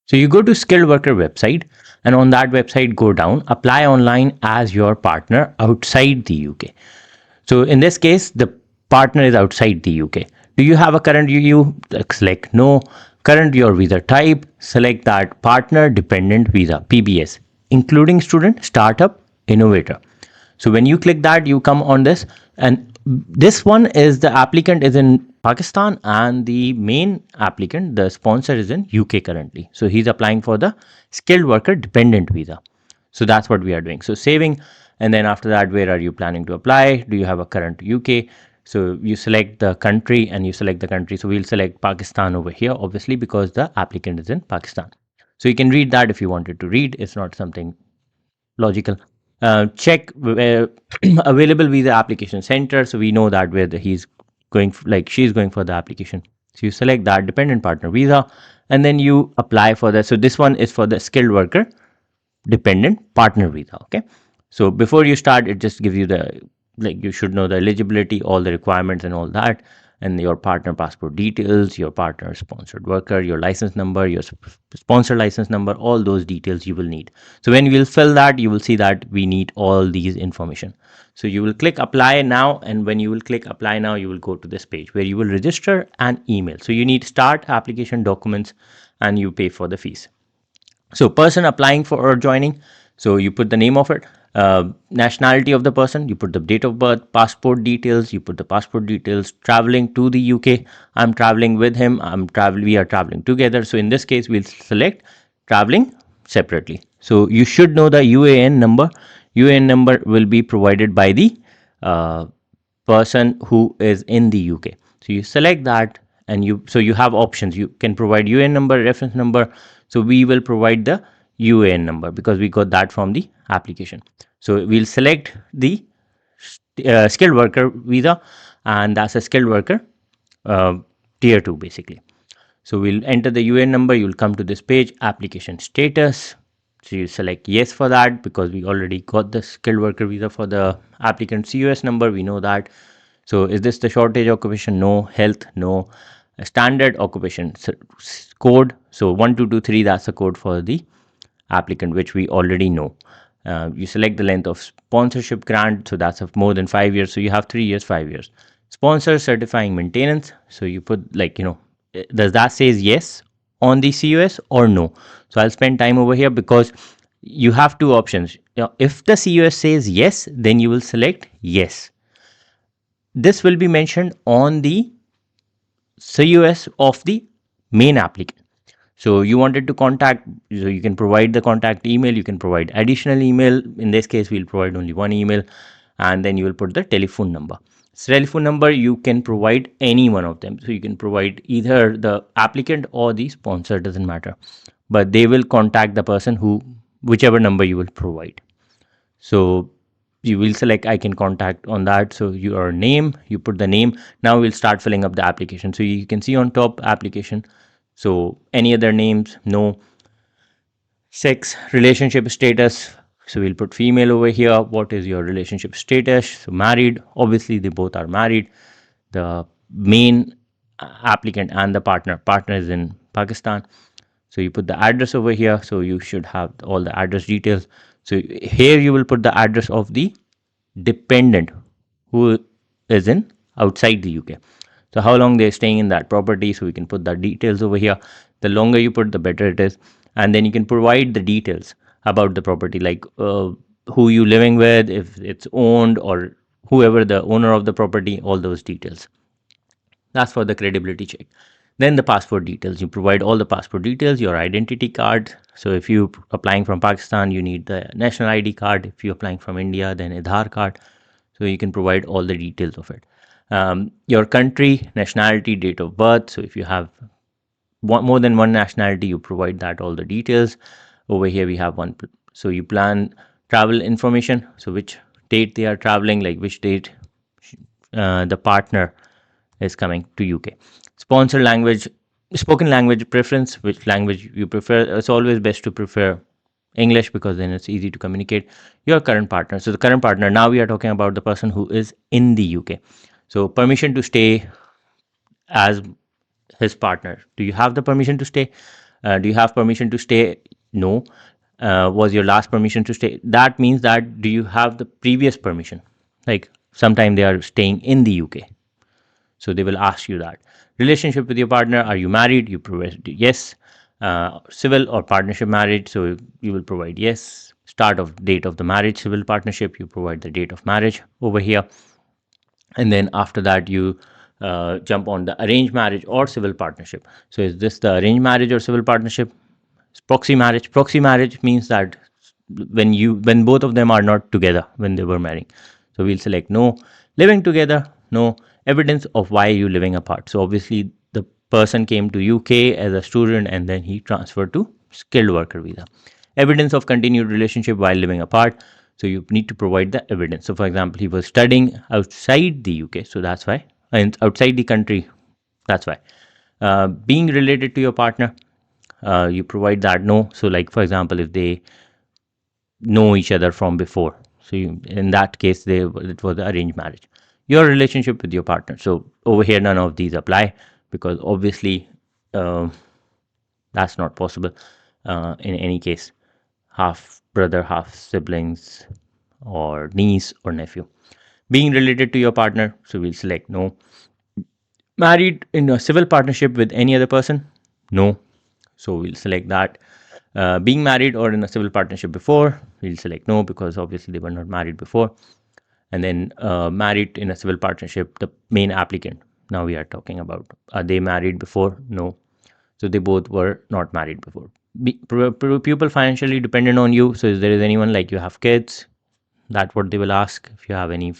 So you go to skilled worker website, and on that website go down, apply online as your partner outside the UK. So in this case, the partner is outside the UK. Do you have a current EU? Select no. Current your visa type, select that partner dependent visa, PBS, including student, startup, innovator. So when you click that, you come on this, and this one is the applicant is in Pakistan, and the main applicant, the sponsor, is in UK currently. So he's applying for the skilled worker dependent visa. So that's what we are doing. So saving, and then after that, where are you planning to apply? Do you have a current UK? So you select the country and you select the country. So we'll select Pakistan over here, obviously, because the applicant is in Pakistan. So you can read that if you wanted to read. It's not something logical. Check available visa application center. So we know that where he's going, like she's going for the application. So you select that dependent partner visa, and then you apply for that. So this one is for the skilled worker dependent partner visa. Okay. So before you start, it just gives you the, like, you should know the eligibility, all the requirements and all that, and your partner passport details, your partner sponsored worker, your license number, your sponsor license number, all those details you will need. So when you will fill that, you will see that we need all these information. So you will click apply now, and when you will click apply now, you will go to this page where you will register an email. So you need start application documents, and you pay for the fees. So person applying for or joining, so you put the name of it, nationality of the person, you put the date of birth, passport details, you put the passport details, traveling to the UK, I'm traveling with him, we are traveling together. So in this case, we'll select traveling separately. So you should know the UAN number. UAN number will be provided by the person who is in the UK. So you select that, and you have options. You can provide UN number, reference number. So we will provide the UAN number because we got that from the application. So we'll select the skilled worker visa, and that's a skilled worker tier 2 basically. So we'll enter the UN number. You'll come to this page, application status. So you select yes for that because we already got the skilled worker visa for the applicant. CUS number, we know that. So is this the shortage occupation? No. Health? No. Standard occupation code. So 1223, that's the code for the applicant, which we already know. You select the length of sponsorship grant. So that's of more than 5 years. So you have 3 years, 5 years. Sponsor certifying maintenance. So you put, like, does that says yes on the CUS or no? So I'll spend time over here because you have two options. If the CUS says yes, then you will select yes. This will be mentioned on the CUS of the main applicant. So you wanted to contact, so you can provide the contact email, you can provide additional email. In this case, we'll provide only one email, and then you will put the telephone number. So telephone number, you can provide any one of them. So you can provide either the applicant or the sponsor, doesn't matter. But they will contact the person whichever number you will provide. So you will select I can contact on that. So your name, you put the name. Now we'll start filling up the application. So you can see on top application. So any other names? No. Sex, relationship status. So we'll put female over here. What is your relationship status? So married. Obviously they both are married. The main applicant and the partner is in Pakistan. So you put the address over here. So you should have all the address details. So here you will put the address of the dependent who is in outside the UK. So how long they're staying in that property. So we can put the details over here. The longer you put, the better it is. And then you can provide the details about the property, like who you living with, if it's owned, or whoever the owner of the property, all those details. That's for the credibility check. Then the passport details. You provide all the passport details, your identity card. So if you're applying from Pakistan, you need the national ID card. If you're applying from India, then Aadhaar card. So you can provide all the details of it. Your country, nationality, date of birth. So if you have more than one nationality, you provide that, all the details. Over here we have one. So you plan travel information. So which date they are traveling, like which date the partner is coming to UK. Sponsor language, spoken language preference, which language you prefer. It's always best to prefer English because then it's easy to communicate. Your current partner. So the current partner, now we are talking about the person who is in the UK. So permission to stay as his partner. Do you have the permission to stay? Do you have permission to stay? No. Was your last permission to stay? That means that do you have the previous permission? Like sometime they are staying in the UK. So they will ask you that. Relationship with your partner, are you married? You provide yes. Civil or partnership marriage, so you will provide yes. Start of date of the marriage, civil partnership, you provide the date of marriage over here. And then after that you jump on the arranged marriage or civil partnership. So is this the arranged marriage or civil partnership? It's proxy marriage. Proxy marriage means that when both of them are not together when they were marrying. So we'll select no. Living together, no. Evidence of why you living apart. So obviously the person came to UK as a student and then he transferred to skilled worker visa. Evidence of continued relationship while living apart. So you need to provide the evidence. So for example, he was studying outside the UK, so that's why, and outside the country, that's why. Being related to your partner, you provide that no. So like for example, if they know each other from before, so in that case, it was the arranged marriage. Your relationship with your partner. So over here, none of these apply because obviously that's not possible in any case. Half brother, half siblings, or niece or nephew. Being related to your partner, so we'll select no. Married in a civil partnership with any other person, no. So we'll select that. Being married or in a civil partnership before, we'll select no because obviously they were not married before. And then married in a civil partnership, the main applicant. Now we are talking about, are they married before? No. So they both were not married before. Pupil financially dependent on you. So if there is anyone like you have kids, that's what they will ask. If you have any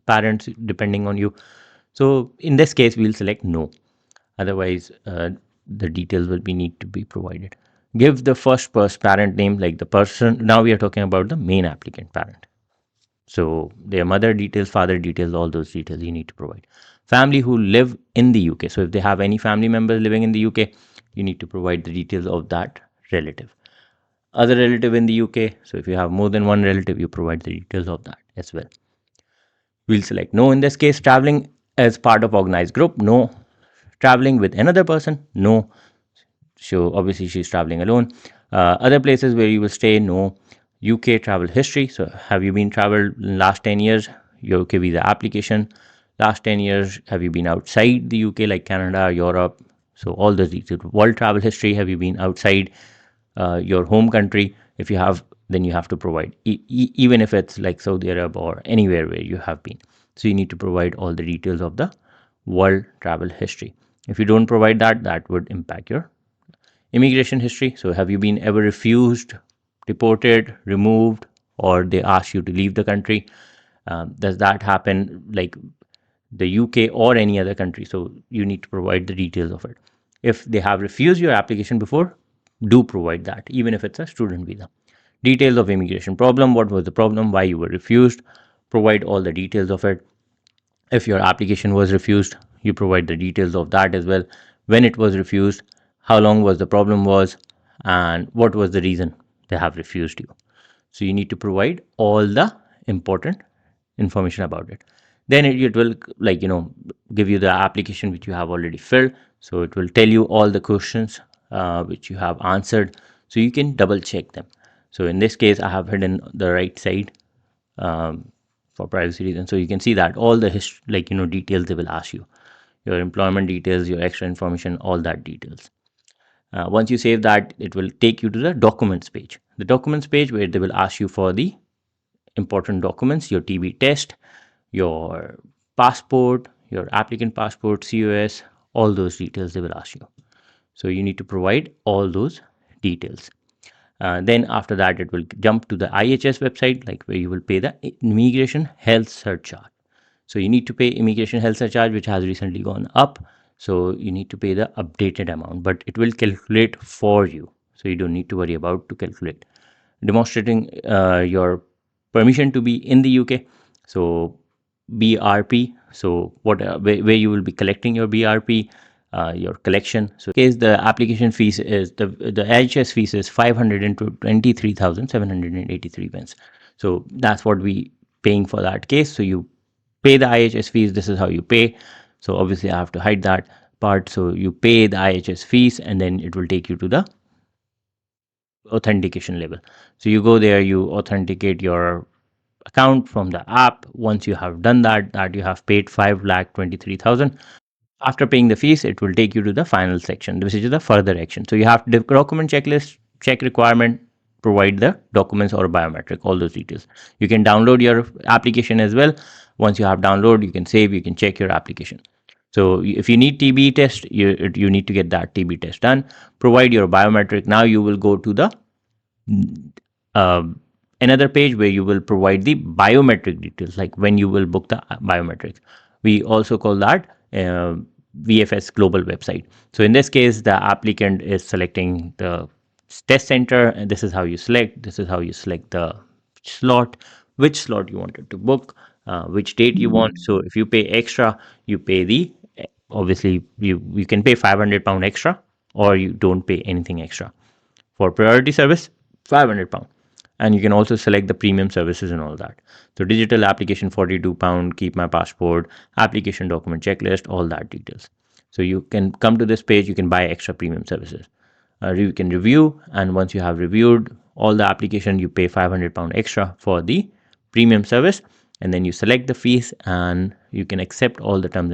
parents depending on you. So in this case, we'll select no. Otherwise, the details will be need to be provided. Give the first parent name, like the person. Now we are talking about the main applicant parent. So their mother details, father details, all those details you need to provide. Family who live in the UK. So if they have any family members living in the UK, you need to provide the details of that relative. Other relative in the UK. So if you have more than one relative, you provide the details of that as well. We'll select no in this case. Traveling as part of organized group, no. Traveling with another person, no. So obviously she's traveling alone. Other places where you will stay, no. UK travel history. So have you been traveled in last 10 years? Your UK visa application. Last 10 years, have you been outside the UK like Canada, Europe? So all those details. World travel history, have you been outside your home country? If you have, then you have to provide, even if it's like Saudi Arabia or anywhere where you have been. So you need to provide all the details of the world travel history. If you don't provide that, that would impact your immigration history. So have you been ever refused, deported, removed, or they ask you to leave the country? Does that happen like the UK or any other country? So you need to provide the details of it. If they have refused your application before, do provide that, even if it's a student visa. Details of immigration problem, what was the problem, why you were refused, provide all the details of it. If your application was refused, you provide the details of that as well. When it was refused, how long was the problem was, and what was the reason they have refused you. So you need to provide all the important information about it. Then it will give you the application which you have already filled. So it will tell you all the questions which you have answered, so you can double check them. So in this case, I have hidden the right side for privacy reasons. So you can see that all the details they will ask you, your employment details, your extra information, all that details. Once you save that, it will take you to the documents page. The documents page where they will ask you for the important documents, your TB test, your passport, your applicant passport, COS, all those details they will ask you. So you need to provide all those details. Then after that, it will jump to the IHS website, like where you will pay the immigration health surcharge. So you need to pay immigration health surcharge, which has recently gone up. So you need to pay the updated amount, but it will calculate for you. So you don't need to worry about to calculate. Demonstrating your permission to be in the UK. So BRP. So where you will be collecting your BRP, your collection. So in case the application fees is the IHS fees is 523,783 pence. So that's what we paying for that case. So you pay the IHS fees. This is how you pay. So obviously I have to hide that part. So you pay the IHS fees and then it will take you to the authentication level. So you go there, you authenticate your account from the app. Once you have done that you have paid 5,23,000. After paying the fees, it will take you to the final section, which is the further action. So you have to document checklist, check requirement, provide the documents or biometric, all those details. You can download your application as well. Once you have download, you can save, you can check your application. So if you need TB test, you need to get that TB test done. Provide your biometric. Now you will go to the uh, another page where you will provide the biometric details, like when you will book the biometrics. We also call that VFS global website. So in this case, the applicant is selecting the test center, and this is how you select. This is how you select the slot, which slot you wanted to book, which date you want. So if you pay extra, you pay the obviously you can pay £500 extra, or you don't pay anything extra. For priority service, £500. And you can also select the premium services and all that. So digital application, £42, keep my passport, application document checklist, all that details. So you can come to this page, you can buy extra premium services. You can review, and once you have reviewed all the application, you pay £500 extra for the premium service, and then you select the fees and you can accept all the terms and